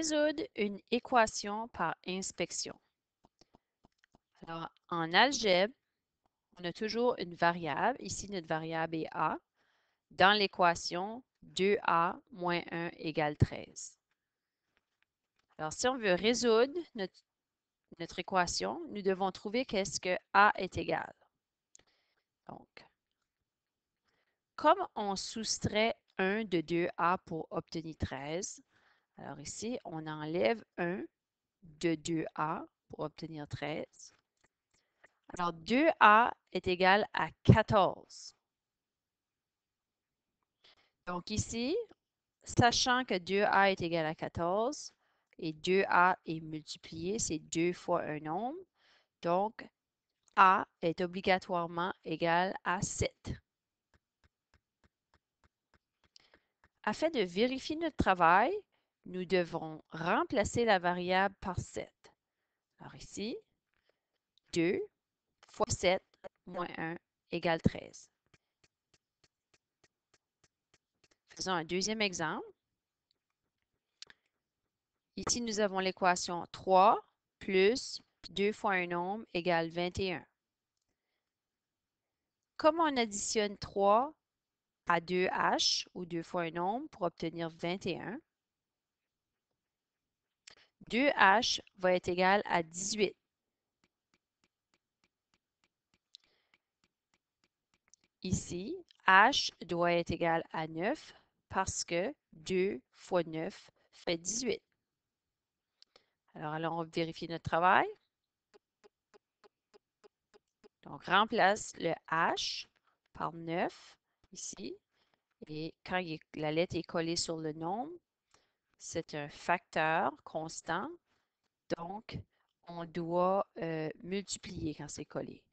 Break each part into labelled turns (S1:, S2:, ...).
S1: résoudre une équation par inspection. Alors, en algèbre, on a toujours une variable. Ici, notre variable est A. Dans l'équation, 2A moins 1 égale 13. Alors, si on veut résoudre notre équation, nous devons trouver qu'est-ce que A est égal. Donc, comme on soustrait 1 de 2A pour obtenir 13, alors ici, on enlève 1 de 2A pour obtenir 13. Alors, 2A est égal à 14. Donc ici, sachant que 2A est égal à 14 et 2A est multiplié, c'est 2 fois un nombre. Donc, A est obligatoirement égal à 7. Afin de vérifier notre travail, nous devons remplacer la variable par 7. Alors ici, 2 fois 7 moins 1 égale 13. Faisons un deuxième exemple. Ici, nous avons l'équation 3 plus 2 fois un nombre égale 21. Comme on additionne 3 à 2h ou 2 fois un nombre pour obtenir 21, 2h va être égal à 18. Ici, h doit être égal à 9 parce que 2 fois 9 fait 18. Alors, allons vérifier notre travail. Donc, remplace le h par 9 ici. Et quand la lettre est collée sur le nombre, c'est un facteur constant. Donc, on doit multiplier quand c'est collé.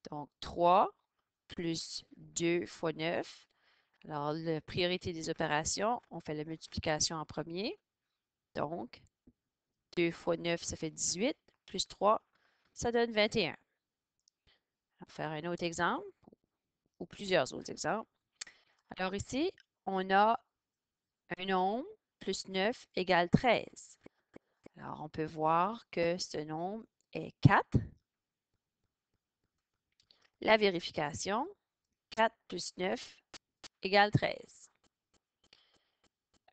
S1: Donc, 3 plus 2 fois 9. Alors, la priorité des opérations, on fait la multiplication en premier. Donc, 2 fois 9, ça fait 18, plus 3, ça donne 21. On va faire un autre exemple, ou plusieurs autres exemples. Alors ici, on a un nombre plus 9 égale 13. Alors, on peut voir que ce nombre est 4. La vérification, 4 plus 9 égale 13.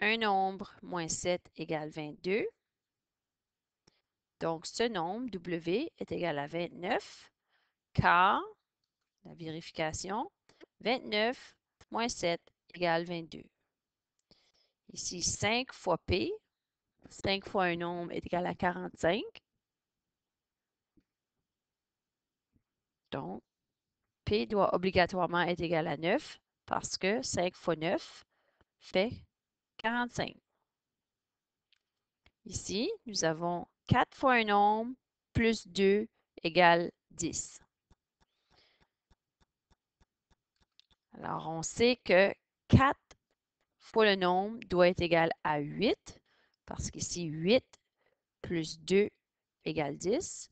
S1: Un nombre moins 7 égale 22. Donc, ce nombre, W, est égal à 29, car, la vérification, 29 moins 7 égale 22. Ici, 5 fois P, 5 fois un nombre est égal à 45. Donc, P doit obligatoirement être égal à 9 parce que 5 fois 9 fait 45. Ici, nous avons 4 fois un nombre plus 2 égale 10. Alors, on sait que 4 fois le nombre doit être égal à 8 parce qu'ici, 8 plus 2 égale 10.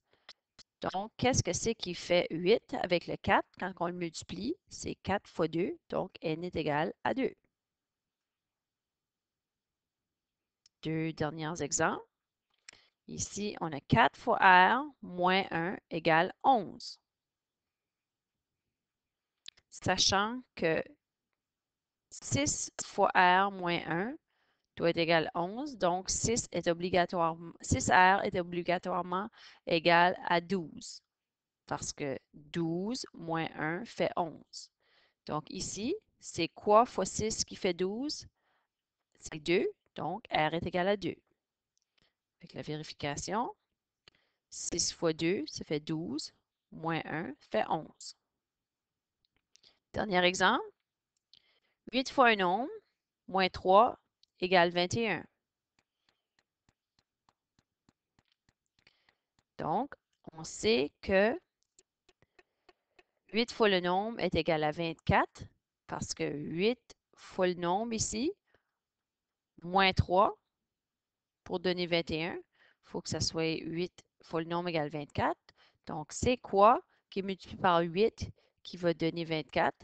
S1: Donc, qu'est-ce que c'est qui fait 8 avec le 4 quand on le multiplie? C'est 4 fois 2, donc n est égal à 2. Deux derniers exemples. Ici, on a 4 fois r moins 1 égale 11. Sachant que 6 fois r moins 1 doit être égal à 11, donc 6r est obligatoirement égal à 12, parce que 12 moins 1 fait 11. Donc ici, c'est quoi fois 6 qui fait 12? C'est 2, donc r est égal à 2. Avec la vérification, 6 fois 2, ça fait 12, moins 1 fait 11. Dernier exemple, 8 fois un nombre, moins 3 égale 21. Donc, on sait que 8 fois le nombre est égal à 24 parce que 8 fois le nombre ici, moins 3 pour donner 21. Il faut que ça soit 8 fois le nombre égale 24. Donc, c'est quoi qui est multiplié par 8 qui va donner 24?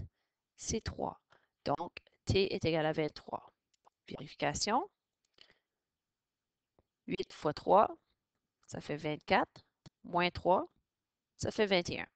S1: C'est 3. Donc, T est égal à 23. Vérification. 8 fois 3, ça fait 24. Moins 3, ça fait 21.